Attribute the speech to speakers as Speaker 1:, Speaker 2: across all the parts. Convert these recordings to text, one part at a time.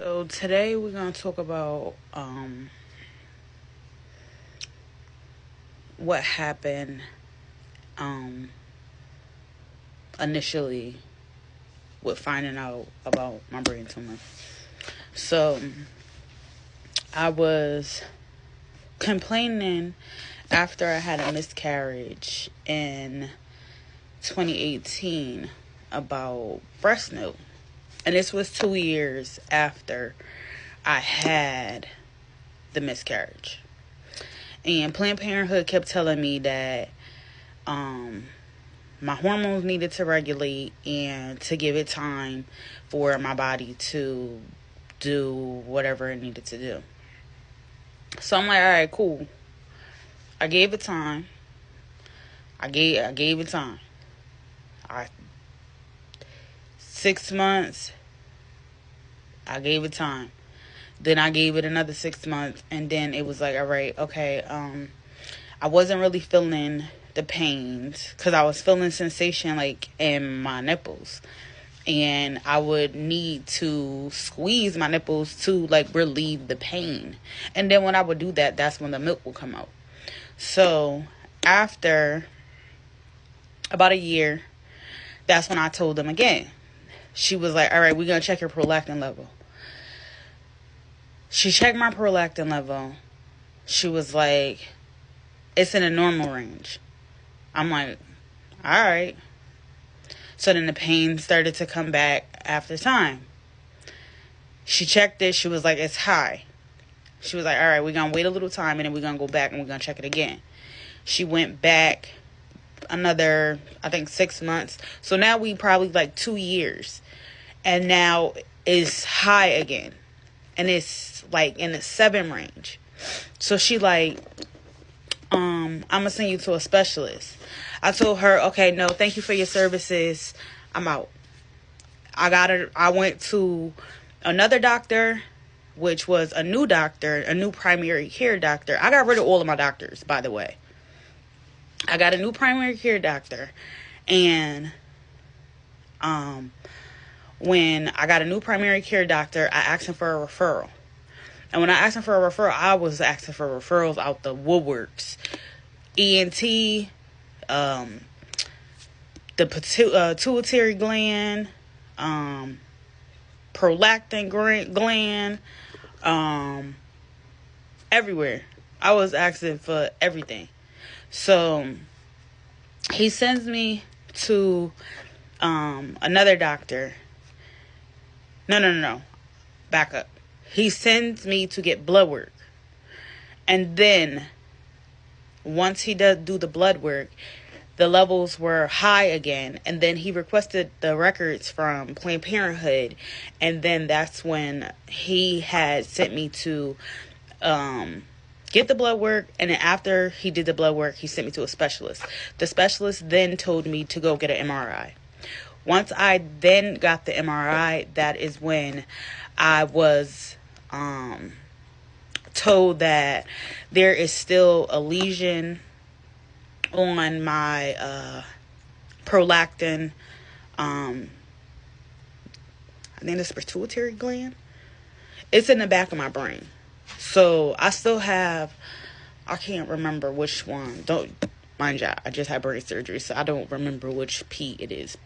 Speaker 1: So today we're gonna talk about what happened um initially with finding out about my brain tumor. So I was complaining after I had a miscarriage in 2018 about breast milk. And this was 2 years after I had the miscarriage. And Planned Parenthood kept telling me that my hormones needed to regulate and to give it time for my body to do whatever it needed to do. So I'm like, all right, cool. I gave it time. I gave it time. I 6 months. I gave it time. Then I gave it another 6 months, and then it was like, all right, okay. I wasn't really feeling the pains because I was feeling sensation like in my nipples, and I would need to squeeze my nipples to like relieve the pain. And then when I would do that, that's when the milk would come out. So after about a year, that's when I told them again. She was like, all right, we're going to check your prolactin level. She checked my prolactin level. She was like, it's in a normal range. I'm like, all right. So then the pain started to come back after time. She checked it. She was like, it's high. She was like, all right, we're going to wait a little time, and then we're going to go back and we're going to check it again. She went back another, I think, 6 months. So now we probably like 2 years. And now it's high again. And it's like in the 7 range. So she like, I'm going to send you to a specialist. I told her, okay, no, thank you for your services. I'm out. I went to another doctor, which was a new doctor, a new primary care doctor. I got rid of all of my doctors, by the way. I got a new primary care doctor. And when I got a new primary care doctor, I asked him for a referral. And when I asked him for a referral, I was asking for referrals out the woodworks. ENT, the pituitary gland, prolactin gland, everywhere. I was asking for everything. So he sends me to another doctor. No. Back up. He sends me to get blood work. And then once he does do the blood work, the levels were high again. And then he requested the records from Planned Parenthood. And then that's when he had sent me to get the blood work. And then after he did the blood work, he sent me to a specialist. The specialist then told me to go get an MRI. Once I then got the MRI, that is when I was told that there is still a lesion on my prolactin, I think it's pituitary gland. It's in the back of my brain. So I still have, I can't remember which one. Don't mind you, I just had brain surgery, so I don't remember which P it is.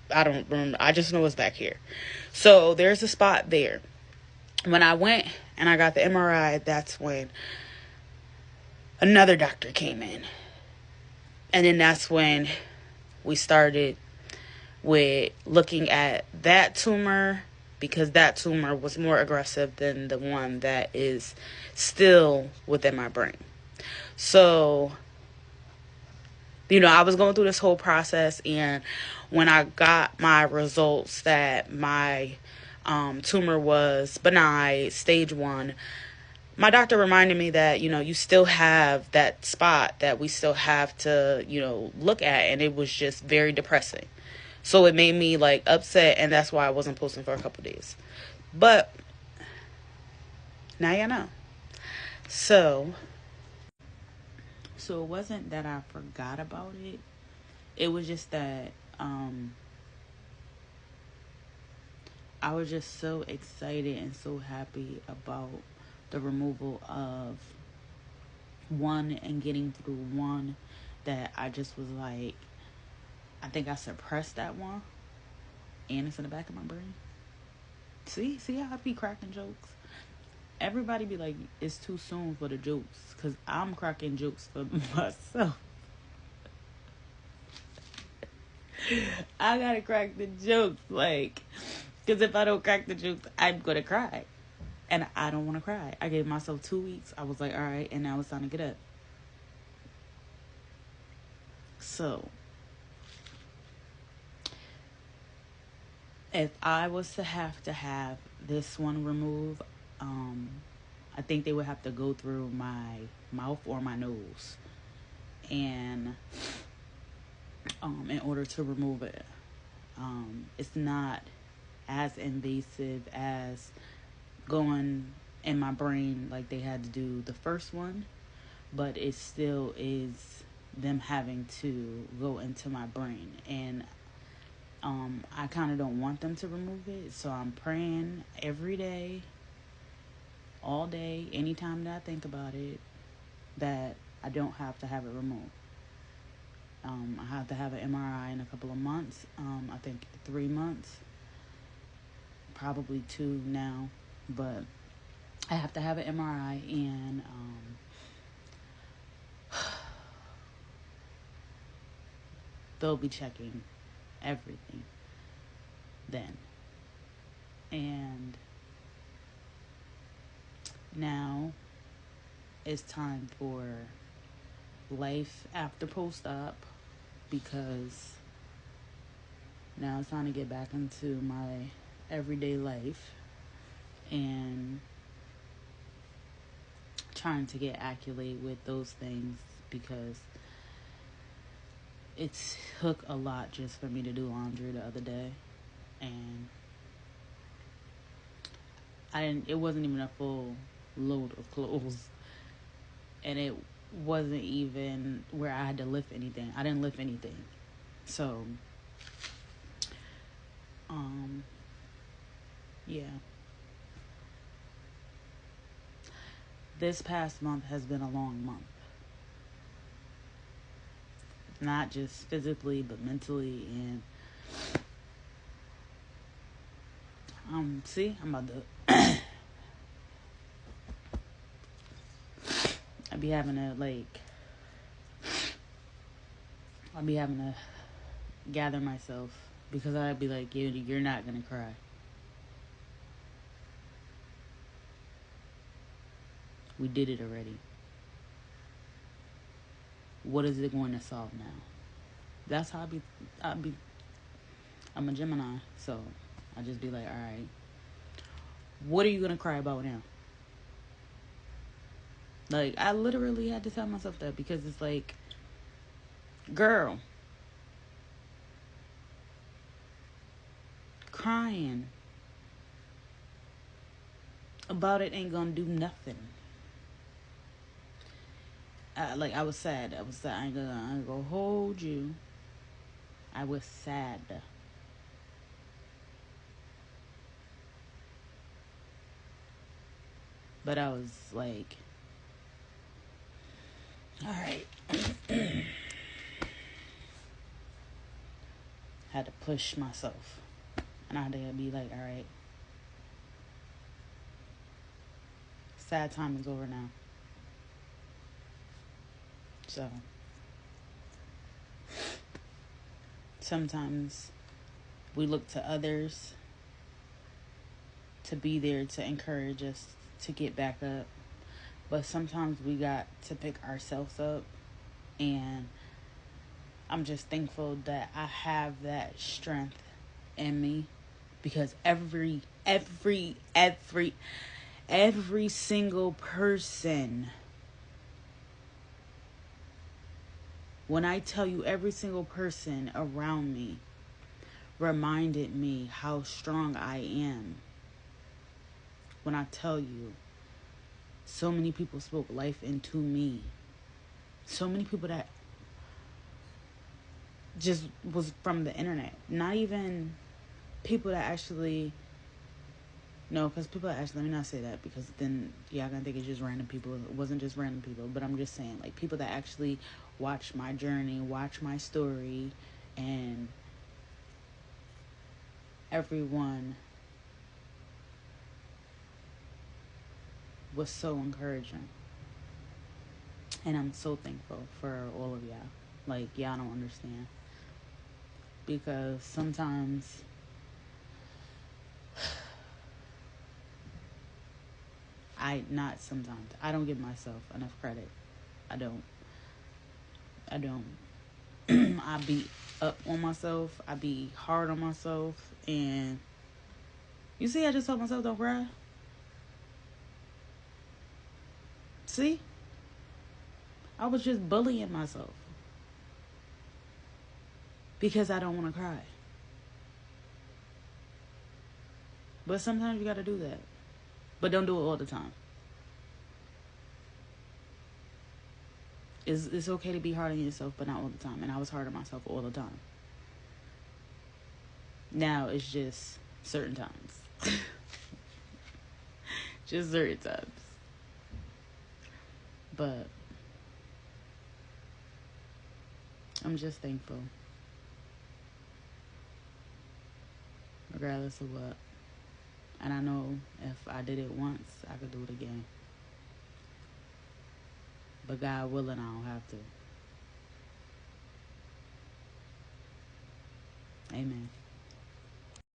Speaker 1: I don't remember. I just know it's back here. So there's a spot there. When I went and I got the MRI, that's when another doctor came in. And then that's when we started with looking at that tumor, because that tumor was more aggressive than the one that is still within my brain. So, I was going through this whole process, and when I got my results that my tumor was benign, stage 1, my doctor reminded me that, you still have that spot that we still have to, look at. And it was just very depressing. So it made me like upset. And that's why I wasn't posting for a couple days. But now you know. So it wasn't that I forgot about it. It was just that I was just so excited and so happy about the removal of one and getting through one that I just was like, I think I suppressed that one, and it's in the back of my brain. See how I be cracking jokes? Everybody be like, it's too soon for the jokes, because I'm cracking jokes for myself. I gotta crack the jokes, like, because if I don't crack the jokes, I'm gonna cry. And I don't want to cry. I gave myself 2 weeks. I was like, all right, and now it's time to get up. So, if I was to have this one removed, I think they would have to go through my mouth or my nose, and in order to remove it, it's not as invasive as going in my brain like they had to do the first one, but it still is them having to go into my brain, and I kind of don't want them to remove it, so I'm praying every day, all day, anytime that I think about it, that I don't have to have it removed. I have to have an MRI in a couple of months. I think 3 months, probably 2 now, but I have to have an MRI, and they'll be checking everything then. And now it's time for life after post-op, because now it's time to get back into my everyday life and trying to get accurate with those things, because it took a lot just for me to do laundry the other day, and it wasn't even a full load of clothes, and it wasn't even where I had to lift anything. I didn't lift anything. So yeah, this past month has been a long month, not just physically but mentally. And see, I'm about to I'll be having to gather myself, because I'd be like, you're not gonna cry. We did it already. What is it going to solve now? That's how I'm a Gemini, so I just be like, all right, what are you gonna cry about now? Like, I literally had to tell myself that, because it's like, girl, crying about it ain't gonna do nothing. Like, I was sad. I ain't gonna hold you. I was sad. But I was like, all right. Had to push myself. And I had to be like, all right, sad time is over now. So sometimes we look to others to be there to encourage us to get back up, but sometimes we got to pick ourselves up. And I'm just thankful that I have that strength in me, because every single person, when I tell you, every single person around me reminded me how strong I am. When I tell you, so many people spoke life into me. So many people that just was from the internet. Not even people that actually No, because people actually, let me not say that, because then y'all gonna think it's just random people. It wasn't just random people, but I'm just saying, like, people that actually watch my journey, watch my story, and everyone was so encouraging. And I'm so thankful for all of y'all. Like, y'all don't understand. Because sometimes I don't give myself enough credit. I don't. I don't. I beat up on myself. I be hard on myself. And you see, I just told myself don't cry. See? I was just bullying myself. Because I don't want to cry. But sometimes you got to do that. But don't do it all the time. It's okay to be hard on yourself, but not all the time. And I was hard on myself all the time. Now it's just certain times. Just certain times. But I'm just thankful. Regardless of what. And I know if I did it once, I could do it again. But God willing, I don't have to. Amen.